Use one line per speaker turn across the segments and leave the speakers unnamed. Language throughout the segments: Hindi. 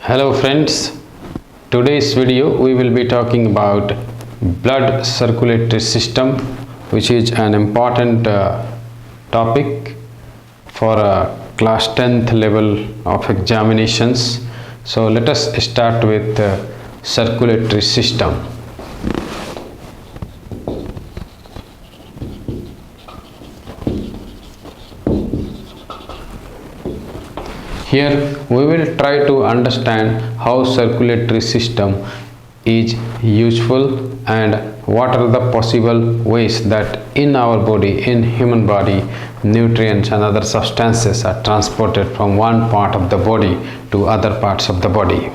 Hello friends, today's video we will be talking about blood circulatory system, which is an important topic for class 10th level of examinations. So let us start with circulatory system. Here we will try to understand how circulatory system is useful and what are the possible ways that in our body, in human body, nutrients and other substances are transported from one part of the body to other parts of the body.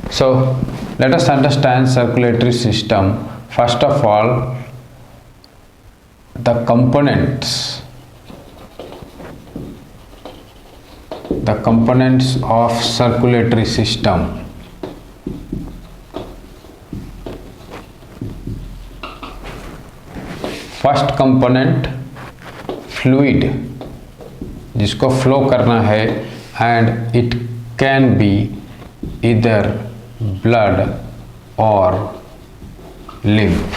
So let us understand circulatory system. First of all, the components of circulatory system. First component fluid, जिसको फ्लो करना है, एंड इट कैन बी इधर ब्लड और lymph.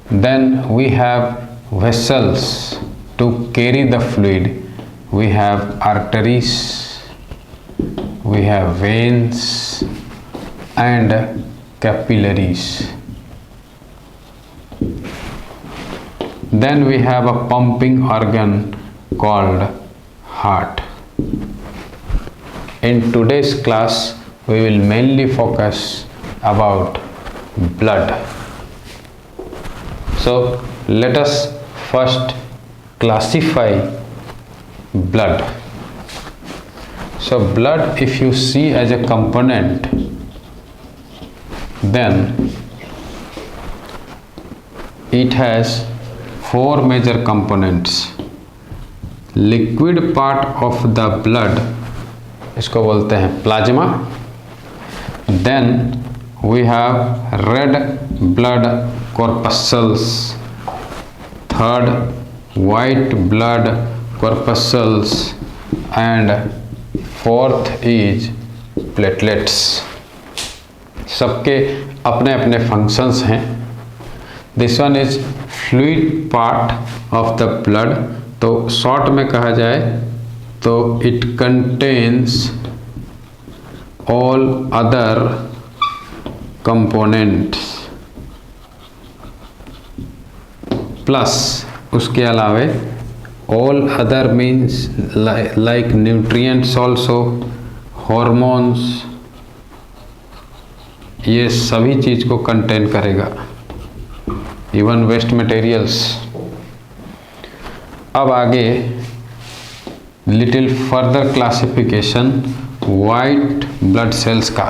Then we have vessels to carry the fluid. We have arteries, we have veins and capillaries. Then we have a pumping organ called heart. In today's class we will mainly focus about blood. So let us first classify blood. So blood, if you see as a component, then it has four major components. Liquid part of the blood, इसको बोलते हैं plasma. Then we have red blood corpuscles. Third, white blood corpuscles, and fourth is platelets. सबके अपने अपने फंक्शंस हैं. This one is fluid part of the blood. तो शॉर्ट में कहा जाए तो it contains all other components, plus उसके अलावे all other means like nutrients also, hormones, ये सभी चीज को कंटेन करेगा, इवन वेस्ट मटेरियल्स. अब आगे little further classification white blood cells का.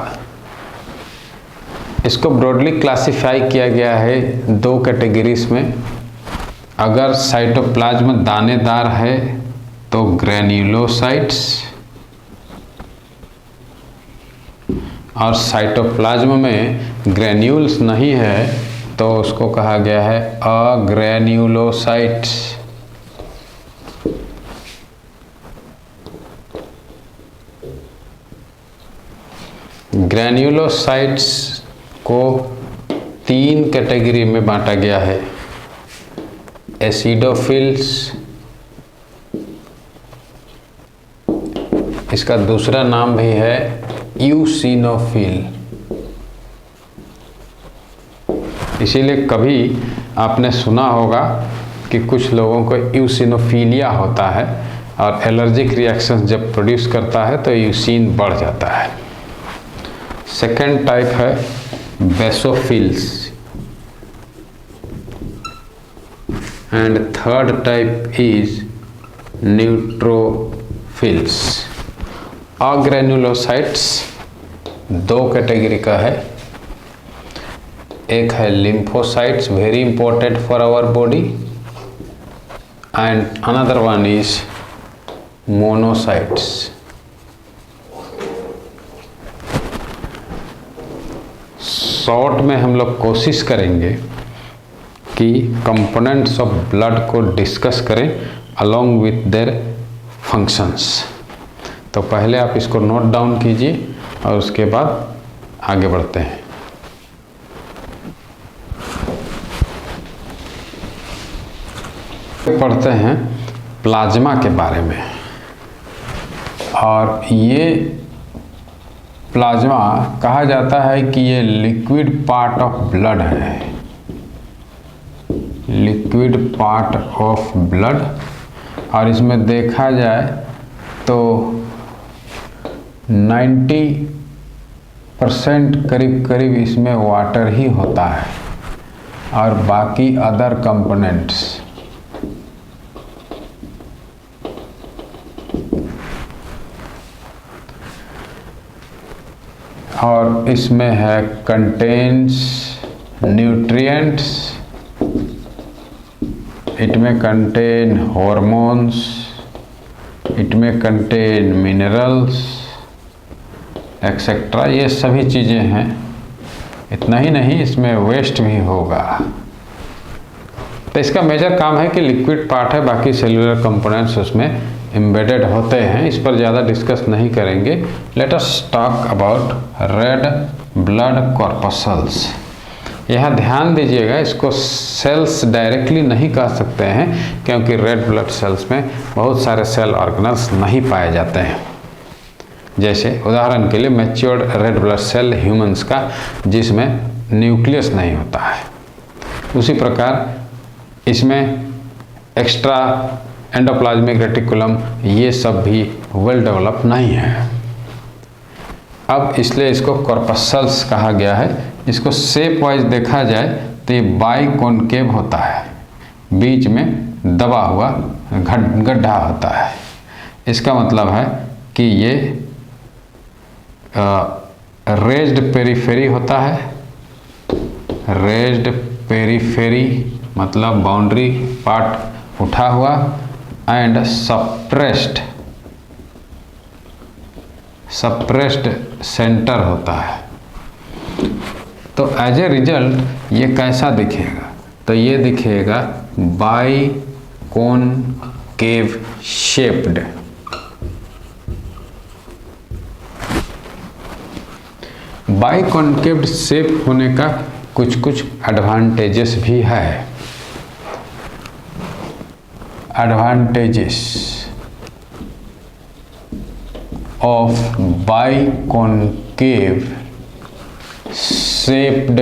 इसको ब्रॉडली क्लासिफाई किया गया है दो कैटेगरीज में. अगर साइटोप्लाज्म दानेदार है तो ग्रेन्युलोसाइट्स, और साइटोप्लाज्म में ग्रेन्यूल्स नहीं है तो उसको कहा गया है अग्रेन्युलोसाइट्स. ग्रेन्युलोसाइट्स को तीन कैटेगरी में बांटा गया है. एसिडोफिल्स, इसका दूसरा नाम भी है यूसिनोफिल. इसीलिए कभी आपने सुना होगा कि कुछ लोगों को यूसिनोफिलिया होता है और एलर्जिक रिएक्शन जब प्रोड्यूस करता है तो यूसिन बढ़ जाता है. सेकेंड टाइप है basophils, and third type is neutrophils. Agranulocytes दो कैटेगरी का है. एक है lymphocytes, very important for our body, and another one is monocytes. Short में हम लोग कोशिश करेंगे कि कंपोनेंट्स ऑफ ब्लड को डिस्कस करें अलोंग विथ देयर फंक्शंस. तो पहले आप इसको नोट डाउन कीजिए और उसके बाद आगे बढ़ते हैं। पढ़ते हैं प्लाज्मा के बारे में। और ये प्लाज्मा कहा जाता है कि ये लिक्विड पार्ट ऑफ ब्लड है, लिक्विड पार्ट ऑफ ब्लड। और इसमें देखा जाए तो 90% करीब करीब इसमें वाटर ही होता है और बाकी अदर कंपोनेंट्स। और इसमें है कंटेन्स न्यूट्रिएंट्स, इट में कंटेन हॉर्मोन्स, इट में कंटेन मिनरल्स एक्सेट्रा, ये सभी चीज़ें हैं। इतना ही नहीं, इसमें वेस्ट भी होगा। तो इसका मेजर काम है कि लिक्विड पार्ट है, बाकी सेलुलर कंपोनेंट्स उसमें एम्बेडेड होते हैं। इस पर ज़्यादा डिस्कस नहीं करेंगे। Let us talk about red blood corpuscles. यहाँ ध्यान दीजिएगा, इसको सेल्स डायरेक्टली नहीं कह सकते हैं क्योंकि रेड ब्लड सेल्स में बहुत सारे सेल ऑर्गेनल्स नहीं पाए जाते हैं। जैसे उदाहरण के लिए matured red blood cell humans का, जिसमें न्यूक्लियस नहीं होता है। उसी प्रकार इसमें एक्स्ट्रा एंडोप्लाज्मिक रेटिकुलम, ये सब भी वेल डेवलप नहीं है। अब इसलिए इसको कॉर्पसल्स कहा गया है। इसको शेप वाइज देखा जाए तो ये बाइकॉन्केव होता है, बीच में दबा हुआ गड्ढा होता है। इसका मतलब है कि ये रेज्ड पेरिफेरी होता है। रेज्ड पेरिफेरी मतलब बाउंड्री पार्ट उठा हुआ, एंड सप्रेस्ड सेंटर होता है। तो एज ए रिजल्ट ये कैसा दिखेगा? तो ये दिखेगा बाइकॉन्केव शेप्ड। बाइकॉन्केव शेप होने का कुछ कुछ एडवांटेजेस भी है। Advantages of biconcave shaped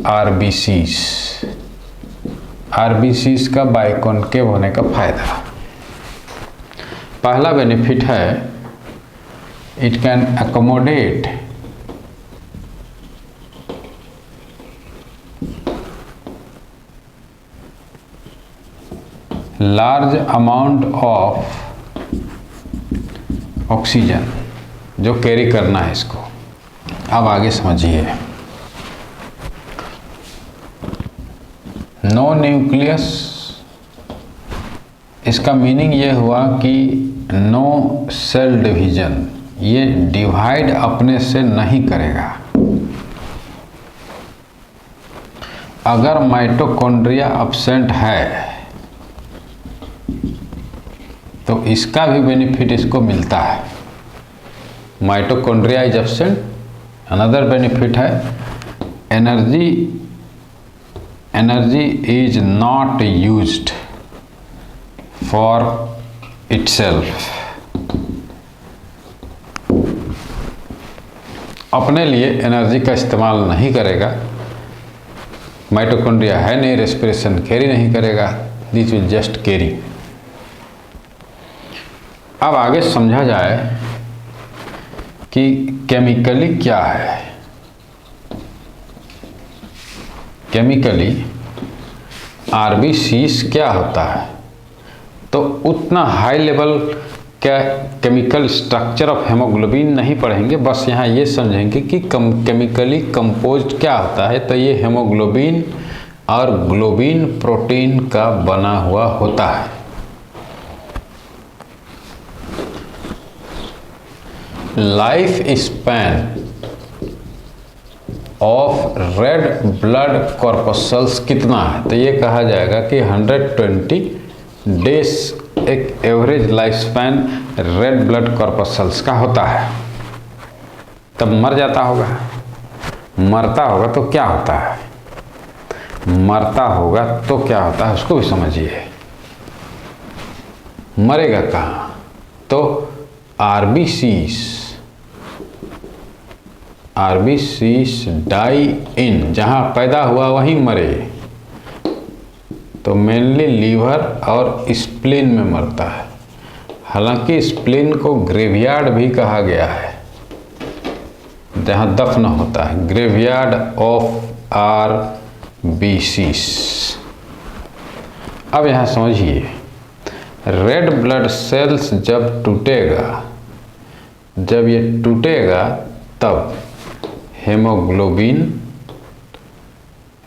RBCs। RBCs का बाइकॉन्केव होने का फायदा, पहला बेनिफिट है it can accommodate large amount of oxygen जो कैरी करना है इसको। अब आगे समझिए। नो न्यूक्लियस, इसका मीनिंग ये हुआ कि नो सेल डिवीजन, ये डिवाइड अपने से नहीं करेगा। अगर माइटोकॉन्ड्रिया एब्सेंट है तो इसका भी बेनिफिट इसको मिलता है। Mitochondria is absent, another benefit है energy is not used for itself. अपने लिए एनर्जी का इस्तेमाल नहीं करेगा। माइटोकॉन्ड्रिया है नहीं, रेस्पिरेशन कैरी नहीं करेगा, दिस विल जस्ट कैरी। अब आगे समझा जाए कि केमिकली क्या है। केमिकली आरबीसीस क्या होता है, तो उतना हाई लेवल का केमिकल स्ट्रक्चर ऑफ हेमोग्लोबिन नहीं पढ़ेंगे, बस यहाँ ये समझेंगे कि केमिकली कंपोज्ड क्या होता है। तो ये हेमोग्लोबिन और ग्लोबिन प्रोटीन का बना हुआ होता है। Life span of red blood corpuscles कितना है, तो ये कहा जाएगा कि 120 डेज एक average life span red blood corpuscles का होता है तब मर जाता होगा। मरता होगा तो क्या होता है, मरता होगा तो क्या होता है उसको भी समझिए। मरेगा कहाँ, तो आरबीसीस डाई इन, जहाँ पैदा हुआ वहीं मरे, तो मेनली लीवर और स्प्लीन में मरता है। हालांकि स्प्लीन को ग्रेवयार्ड भी कहा गया है, जहाँ दफन होता है, ग्रेवयार्ड ऑफ आरबीसीस। अब यहाँ समझिए, रेड ब्लड सेल्स जब टूटेगा, जब ये टूटेगा तब हेमोग्लोबिन,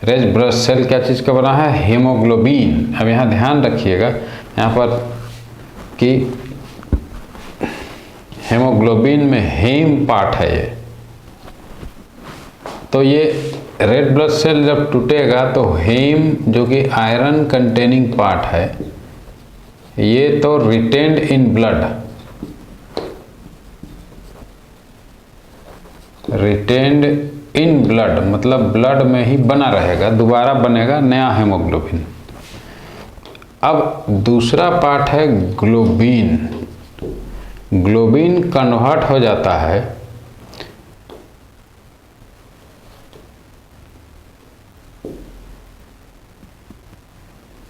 रेड ब्लड सेल क्या चीज़ का बना है, हेमोग्लोबिन। अब यहाँ ध्यान रखिएगा यहाँ पर कि हेमोग्लोबिन में हेम पार्ट है ये, तो ये रेड ब्लड सेल जब टूटेगा तो हेम जो कि आयरन कंटेनिंग पार्ट है, ये तो retained in blood, retained in blood मतलब ब्लड में ही बना रहेगा, दोबारा बनेगा नया हेमोग्लोबिन। अब दूसरा पार्ट है ग्लोबिन। ग्लोबिन कन्वर्ट हो जाता है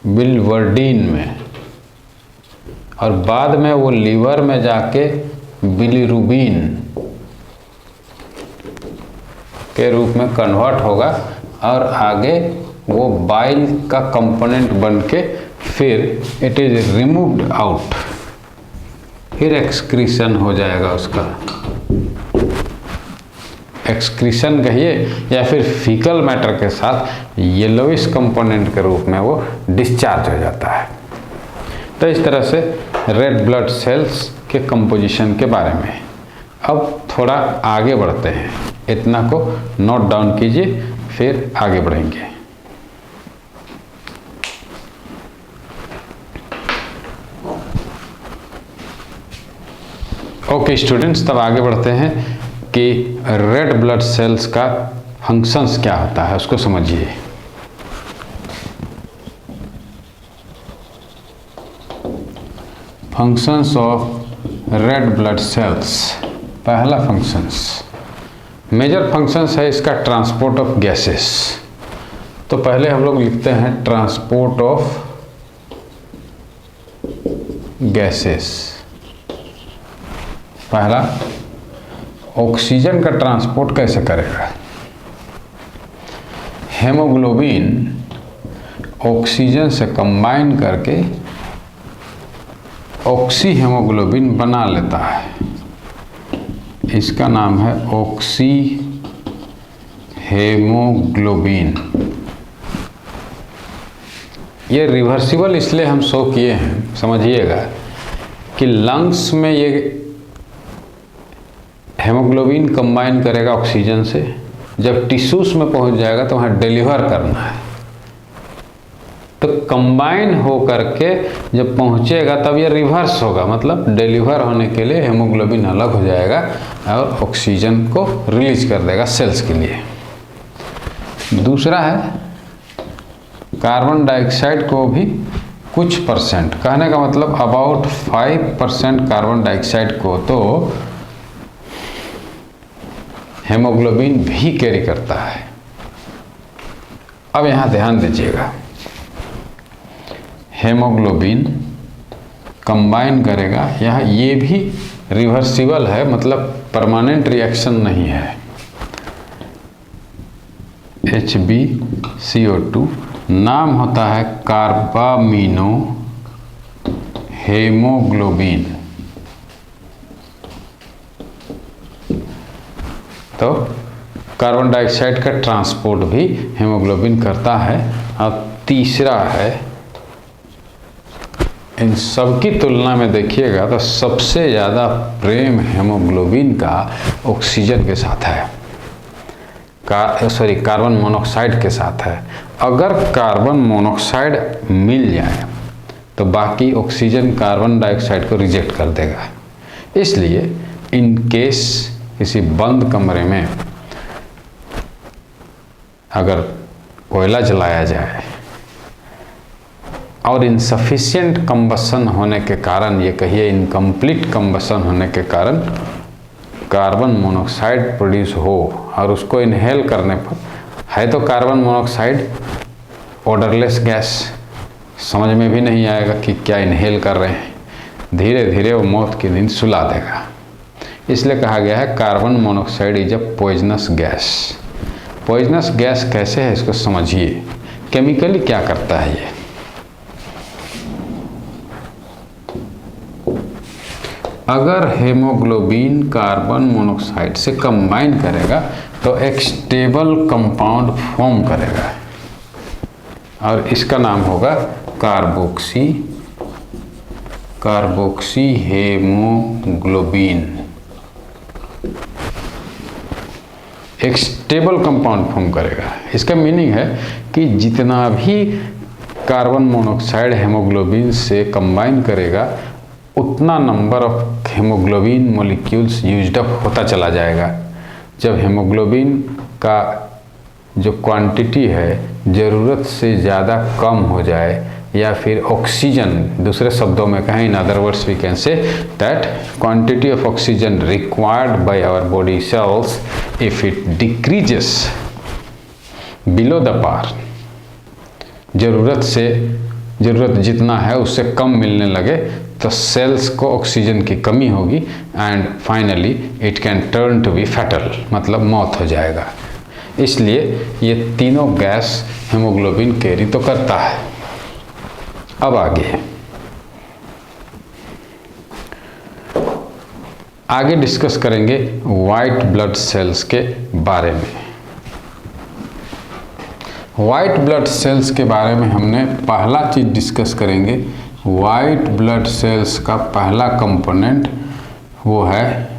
बिलिवर्डिन में, और बाद में वो लीवर में जाके बिलिरुबिन के रूप में कन्वर्ट होगा और आगे वो बाइल का कंपोनेंट बन के फिर इट इज रिमूव्ड आउट, फिर एक्सक्रीशन हो जाएगा उसका, एक्सक्रीशन कहिए या फिर फीकल मैटर के साथ येलोइश कंपोनेंट के रूप में वो डिस्चार्ज हो जाता है। तो इस तरह से रेड ब्लड सेल्स के कंपोजिशन के बारे में। अब थोड़ा आगे बढ़ते हैं, इतना को नोट डाउन कीजिए फिर आगे बढ़ेंगे। ओके स्टूडेंट्स, तब आगे बढ़ते हैं कि रेड ब्लड सेल्स का फंक्शंस क्या होता है उसको समझिए। Functions of red blood cells. पहला फंक्शंस, मेजर फंक्शंस है इसका ट्रांसपोर्ट ऑफ गैसेस। तो पहले हम लोग लिखते हैं ट्रांसपोर्ट ऑफ गैसेस। पहला, ऑक्सीजन का ट्रांसपोर्ट कैसे करेगा। हेमोग्लोबिन ऑक्सीजन से कंबाइन करके ऑक्सी हेमोग्लोबिन बना लेता है, इसका नाम है ऑक्सी हेमोग्लोबिन। ये रिवर्सिबल इसलिए हम शो किए हैं, समझिएगा कि लंग्स में ये हेमोग्लोबिन कंबाइन करेगा ऑक्सीजन से, जब टिश्यूज में पहुंच जाएगा तो वहाँ डिलीवर करना है, तो कंबाइन हो करके जब पहुंचेगा तब ये रिवर्स होगा, मतलब डिलीवर होने के लिए हेमोग्लोबिन अलग हो जाएगा और ऑक्सीजन को रिलीज कर देगा सेल्स के लिए। दूसरा है कार्बन डाइऑक्साइड को भी कुछ परसेंट, कहने का मतलब अबाउट 5% कार्बन डाइऑक्साइड को तो हेमोग्लोबिन भी कैरी करता है। अब यहाँ ध्यान दीजिएगा, हेमोग्लोबिन कंबाइन करेगा, यहाँ ये भी रिवर्सिबल है, मतलब परमानेंट रिएक्शन नहीं है। HbCO2 नाम होता है कार्बामिनो हेमोग्लोबिन। तो कार्बन डाइऑक्साइड का ट्रांसपोर्ट भी हेमोग्लोबिन करता है। अब तीसरा है, इन सब की तुलना में देखिएगा तो सबसे ज़्यादा प्रेम हेमोग्लोबिन का ऑक्सीजन के साथ है, कार्बन मोनोऑक्साइड के साथ है। अगर कार्बन मोनोऑक्साइड मिल जाए तो बाकी ऑक्सीजन कार्बन डाइऑक्साइड को रिजेक्ट कर देगा, इसलिए इन केस किसी बंद कमरे में अगर कोयला जलाया जाए और इनसफिशिएंट कंबशन होने के कारण, ये कहिए इनकम्प्लीट कंबशन होने के कारण कार्बन मोनोऑक्साइड प्रोड्यूस हो और उसको इनहेल करने पर, है तो कार्बन मोनोऑक्साइड ओडरलेस गैस, समझ में भी नहीं आएगा कि क्या इनहेल कर रहे हैं, धीरे धीरे वो मौत की नींद सुला देगा। इसलिए कहा गया है carbon monoxide is a poisonous gas. Poisonous gas कैसे है इसको समझिए, केमिकली क्या करता है ये। अगर हेमोग्लोबिन कार्बन मोनोऑक्साइड से कंबाइन करेगा तो एक स्टेबल कंपाउंड फॉर्म करेगा और इसका नाम होगा कार्बोक्सी हेमोग्लोबिन। एक स्टेबल कंपाउंड फॉर्म करेगा। इसका मीनिंग है कि जितना भी कार्बन मोनोऑक्साइड हेमोग्लोबिन से कंबाइन करेगा उतना number of haemoglobin molecules used up होता चला जाएगा। जब हेमोग्लोबिन का जो क्वांटिटी है ज़रूरत से ज़्यादा कम हो जाए या फिर ऑक्सीजन, दूसरे शब्दों में कहें, in other words we can say that quantity of oxygen required by our body cells if it decreases below the par, ज़रूरत जितना है उससे कम मिलने लगे तो सेल्स को ऑक्सीजन की कमी होगी and finally it can turn to be fatal, मतलब मौत हो जाएगा। इसलिए ये तीनों गैस हेमोग्लोबिन कैरी तो करता है। अब आगे डिस्कस करेंगे वाइट ब्लड सेल्स के बारे में। वाइट ब्लड सेल्स के बारे में हमने पहला चीज़ डिस्कस करेंगे। वाइट ब्लड सेल्स का पहला कंपोनेंट वो है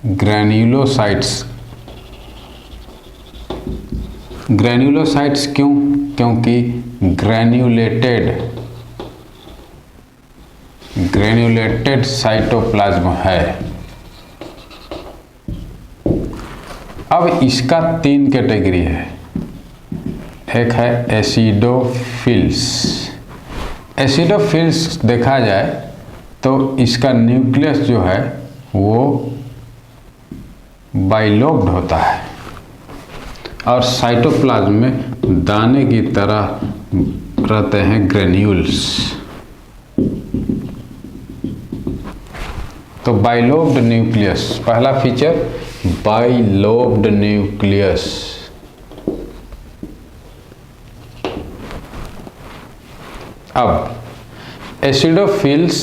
ग्रैन्युलोसाइट्स। ग्रैन्युलोसाइट्स क्यों? क्योंकि ग्रैन्युलेटेड साइटोप्लाज्म है। अब इसका 3 कैटेगरी है। एक है एसिडोफिल्स। एसिडोफिल्स देखा जाए तो इसका न्यूक्लियस जो है वो बाइलोब्ड होता है और साइटोप्लाज्म में दाने की तरह रहते हैं ग्रेन्यूल्स। तो बाइलोब्ड न्यूक्लियस, पहला फीचर बाइलोब्ड न्यूक्लियस। अब एसिडोफिल्स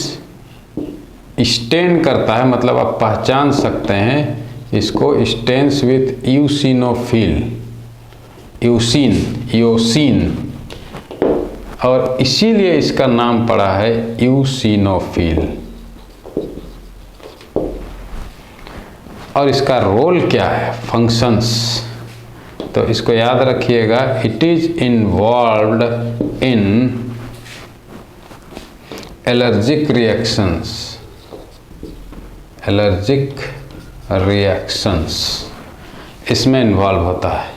स्टेन करता है, मतलब आप पहचान सकते हैं इसको, स्टेन्स विथ यूसिनोफिल, यूसिन, और इसीलिए इसका नाम पड़ा है यूसिनोफिल। और इसका रोल क्या है, फंक्शंस, तो इसको याद रखिएगा। It is involved in allergic reactions, इसमें इन्वॉल्व होता है।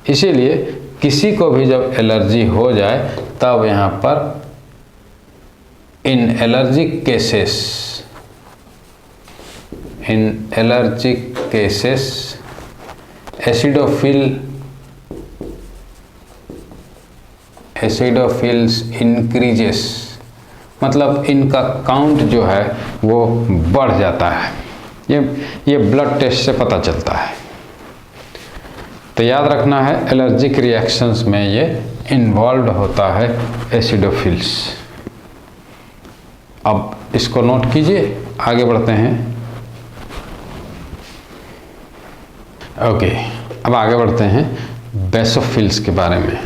इसीलिए किसी को भी जब एलर्जी हो जाए तब यहाँ पर इन एलर्जिक केसेस एसिडोफिल्स इंक्रीजेस, मतलब इनका काउंट जो है वो बढ़ जाता है। ये ब्लड टेस्ट से पता चलता है। तो याद रखना है एलर्जिक रिएक्शंस में ये इन्वॉल्व होता है एसिडोफिल्स। अब इसको नोट कीजिए, आगे बढ़ते हैं। ओके, अब आगे बढ़ते हैं बेसोफिल्स के बारे में।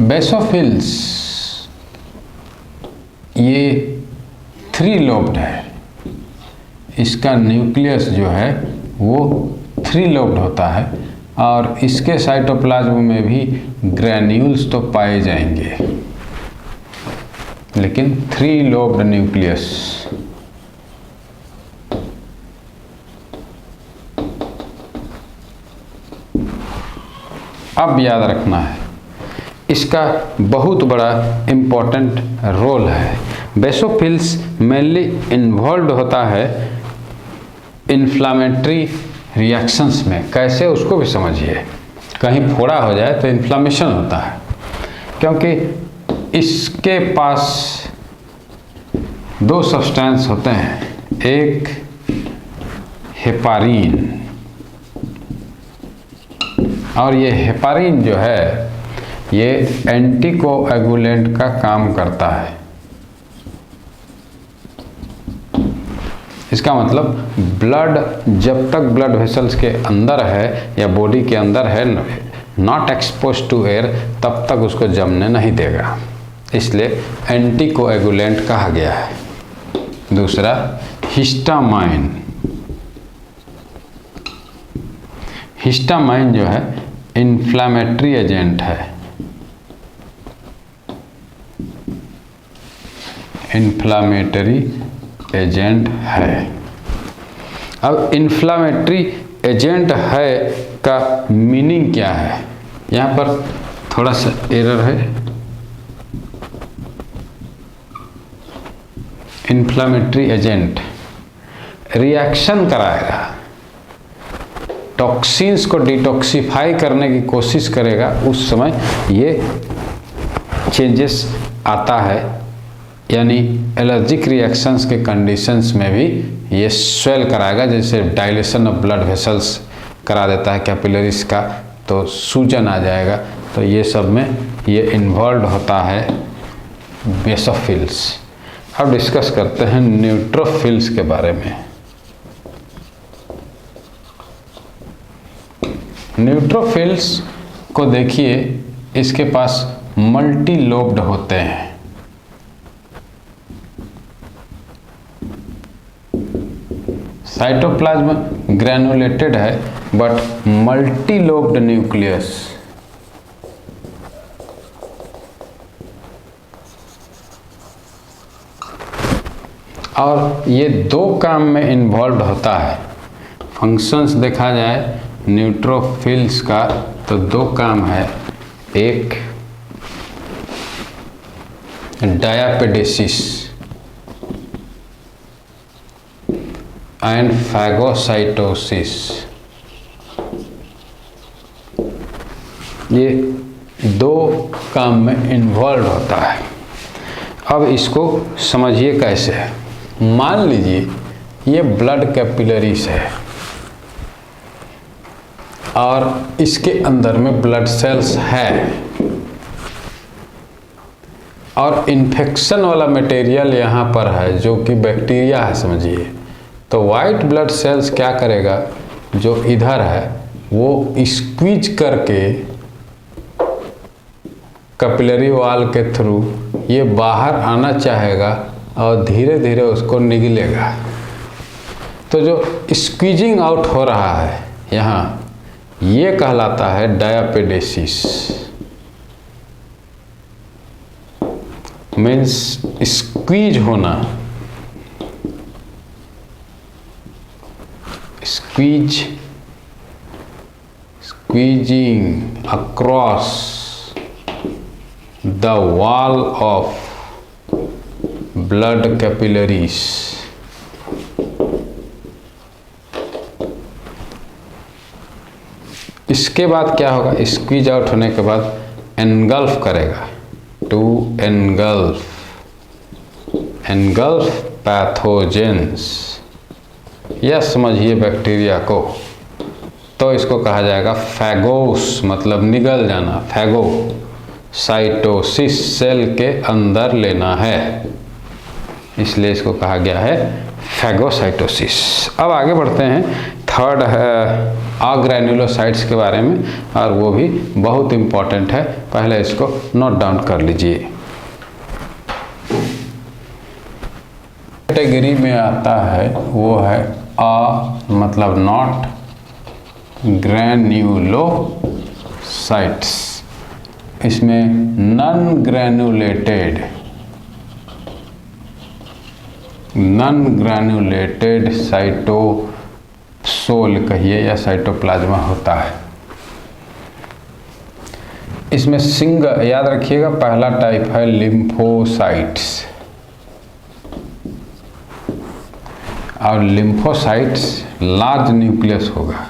बेसोफिल्स ये 3 लोब्ड है। इसका न्यूक्लियस जो है वो 3 लोब्ड होता है। और इसके साइटोप्लाज्म में भी ग्रैन्यूल्स तो पाए जाएंगे, लेकिन 3 लोब्ड न्यूक्लियस। अब याद रखना है, इसका बहुत बड़ा इम्पोर्टेंट रोल है। बेसोफिल्स मेनली इन्वॉल्व होता है इन्फ्लामेटरी रिएक्शंस में। कैसे, उसको भी समझिए। कहीं फोड़ा हो जाए तो इन्फ्लामेशन होता है, क्योंकि इसके पास 2 सब्सटेंस होते हैं, एक हेपारिन, और ये हेपारिन जो है ये एंटीकोएगुलेंट का काम करता है। इसका मतलब ब्लड जब तक ब्लड वेसल्स के अंदर है या बॉडी के अंदर है, नॉट एक्सपोज टू एयर, तब तक उसको जमने नहीं देगा, इसलिए एंटीकोएगुलेंट कहा गया है। दूसरा हिस्टामाइन। हिस्टामाइन जो है इन्फ्लामेटरी एजेंट है, इन्फ्लामेटरी एजेंट है। अब इन्फ्लामेटरी एजेंट है का मीनिंग क्या है, यहाँ पर थोड़ा सा एरर है। इन्फ्लामेटरी एजेंट रिएक्शन कराएगा, टॉक्सिन्स को डिटॉक्सिफाई करने की कोशिश करेगा, उस समय ये चेंजेस आता है, यानी एलर्जिक रिएक्शंस के कंडीशंस में भी ये स्वेल कराएगा। जैसे डायलेशन ऑफ ब्लड वेसल्स करा देता है कैपिलरीज का, तो सूजन आ जाएगा। तो ये सब में ये इन्वॉल्व होता है बेसोफिल्स। अब डिस्कस करते हैं न्यूट्रोफिल्स के बारे में। न्यूट्रोफिल्स को देखिए, इसके पास मल्टी लोब्ड होते हैं। साइटोप्लाज्म ग्रैनुलेटेड है, बट मल्टी लोब्ड न्यूक्लियस। और ये 2 काम में इन्वॉल्व होता है। फंक्शंस देखा जाए न्यूट्रोफिल्स का तो 2 काम है, एक डायापेडेसिस एंड फैगोसाइटोसिस। ये 2 काम में इन्वॉल्व होता है। अब इसको समझिए कैसे है। मान लीजिए ये ब्लड कैपिलरीज है और इसके अंदर में ब्लड सेल्स है, और इन्फेक्शन वाला मटेरियल यहाँ पर है जो कि बैक्टीरिया है समझिए। तो वाइट ब्लड सेल्स क्या करेगा, जो इधर है वो स्क्वीज करके कैपिलरी वॉल के थ्रू ये बाहर आना चाहेगा और धीरे धीरे उसको निगलेगा। तो जो स्क्वीजिंग आउट हो रहा है यहाँ, ये कहलाता है डायापेडेसिस। मीन्स स्क्वीज होना, squeezing across the wall of blood capillaries। इसके बाद क्या होगा, स्क्वीज आउट होने के बाद एनगल्फ करेगा, टू एनगल्फ पैथोजेंस, या समझिए बैक्टीरिया को। तो इसको कहा जाएगा फैगोस, मतलब निगल जाना। फैगो साइटोसिस, सेल के अंदर लेना है, इसलिए इसको कहा गया है फैगोसाइटोसिस। अब आगे बढ़ते हैं, थर्ड है अग्रैन्युलोसाइट्स के बारे में, और वो भी बहुत इम्पॉर्टेंट है। पहले इसको नोट डाउन कर लीजिए। कैटेगरी में आता है वो है मतलब नॉट ग्रैन्युलोसाइट्स। इसमें नॉन ग्रैन्युलेटेड साइटोसोल कहिए या साइटोप्लाज्मा होता है। इसमें याद रखिएगा पहला टाइप है लिम्फोसाइट्स, और लिम्फोसाइट्स लार्ज न्यूक्लियस होगा,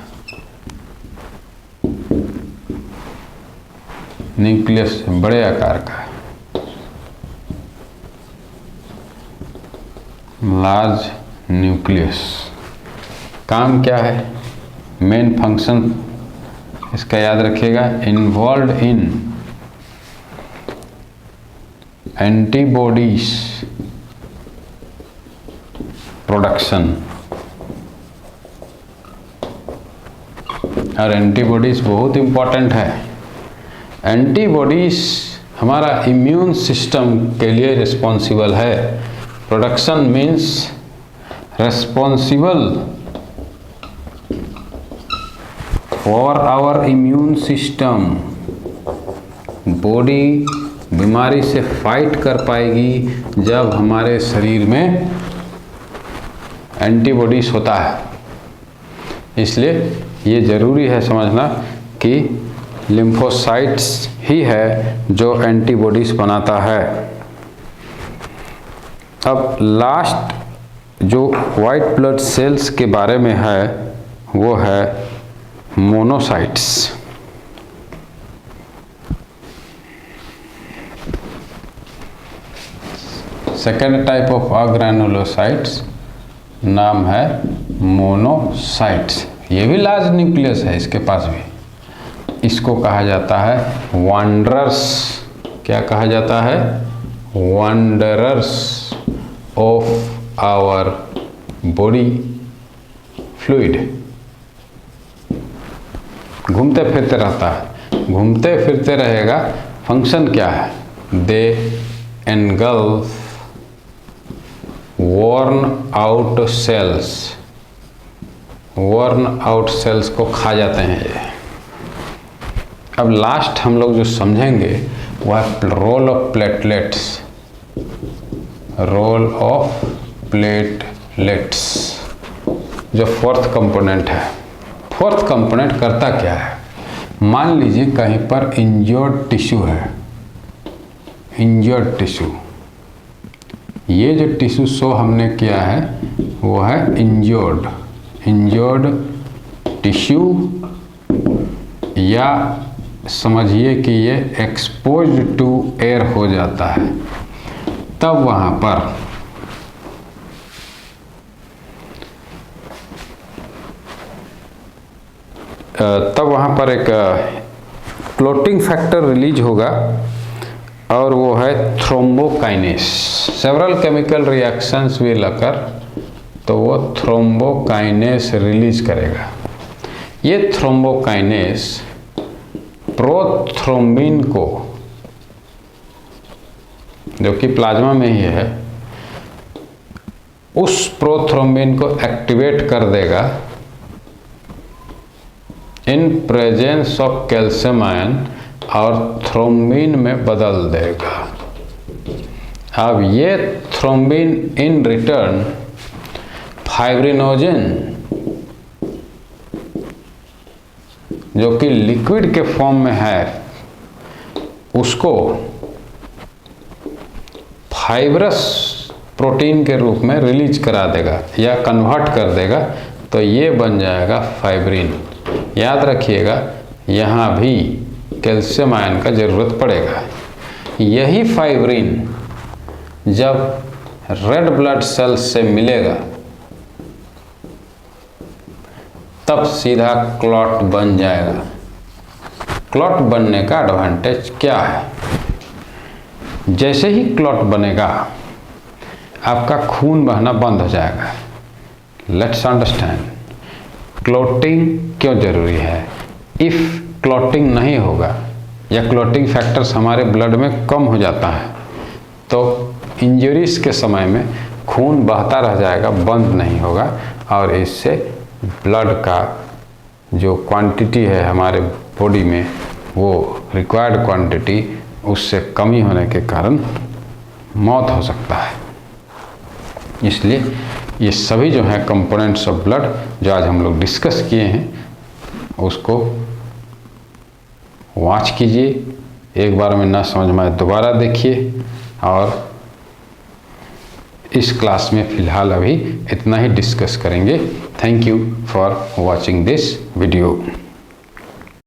न्यूक्लियस बड़े आकार का, लार्ज न्यूक्लियस। काम क्या है, मेन फंक्शन इसका याद रखिएगा, इन्वॉल्व इन एंटीबॉडीज प्रोडक्शन, और एंटीबॉडीज बहुत इंपॉर्टेंट है। एंटीबॉडीज हमारा इम्यून सिस्टम के लिए रिस्पॉन्सिबल है। Production means responsible for our immune system. Body बीमारी से फाइट कर पाएगी जब हमारे शरीर में एंटीबॉडीज होता है। इसलिए ये ज़रूरी है समझना कि लिम्फोसाइट्स ही है जो एंटीबॉडीज बनाता है। अब लास्ट जो वाइट ब्लड सेल्स के बारे में है वो है मोनोसाइट्स। सेकेंड टाइप ऑफ अग्रैनुलोसाइट्स नाम है मोनोसाइट्स। ये भी लार्ज न्यूक्लियस है इसके पास भी। इसको कहा जाता है वांडरर्स। क्या कहा जाता है, wanderers of our body fluid. घूमते फिरते रहता है, घूमते फिरते रहेगा। फंक्शन क्या है, they engulf worn out cells, worn out cells को खा जाते हैं ये। अब लास्ट हम लोग जो समझेंगे वह है role of platelets, role of platelets जो फोर्थ कंपोनेंट है। फोर्थ कंपोनेंट करता क्या है, मान लीजिए कहीं पर इंजर्ड टिश्यू है, इंजर्ड टिश्यू, ये जो टिश्यू शो हमने किया है वो है इंजर्ड टिश्यू, या समझिए कि ये एक्सपोज्ड टू एयर हो जाता है। तब वहाँ पर एक क्लोटिंग फैक्टर रिलीज होगा और वो है thrombokinase. Several chemical reactions will occur, तो वो थ्रोम्बोकाइनेस रिलीज करेगा। ये थ्रोम्बोकाइनेस प्रोथ्रोम्बिन को, जो कि प्लाज्मा में ही है, उस प्रोथ्रोम्बिन को एक्टिवेट कर देगा in presence of calcium ion और थ्रोम्बिन में बदल देगा। अब ये थ्रोम्बिन इन रिटर्न फाइब्रिनोजन, जो कि लिक्विड के फॉर्म में है, उसको फाइब्रस प्रोटीन के रूप में रिलीज करा देगा या कन्वर्ट कर देगा, तो ये बन जाएगा फाइब्रिन। याद रखिएगा यहाँ भी कैल्शियम आयन का ज़रूरत पड़ेगा। यही फाइब्रिन जब रेड ब्लड सेल से मिलेगा तब सीधा क्लॉट बन जाएगा। क्लॉट बनने का एडवांटेज क्या है, जैसे ही क्लॉट बनेगा आपका खून बहना बंद हो जाएगा। लेट्स अंडरस्टैंड क्लॉटिंग क्यों जरूरी है। इफ़ क्लॉटिंग नहीं होगा या क्लॉटिंग फैक्टर्स हमारे ब्लड में कम हो जाता है तो इंजरीज के समय में खून बहता रह जाएगा, बंद नहीं होगा, और इससे ब्लड का जो क्वांटिटी है हमारे बॉडी में, वो रिक्वायर्ड क्वांटिटी उससे कमी होने के कारण मौत हो सकता है। इसलिए ये सभी जो हैं कंपोनेंट्स ऑफ ब्लड जो आज हम लोग डिस्कस किए हैं, उसको वॉच कीजिए, एक बार में ना समझ में आए दोबारा देखिए। और इस क्लास में फ़िलहाल अभी इतना ही डिस्कस करेंगे। Thank you for watching this video.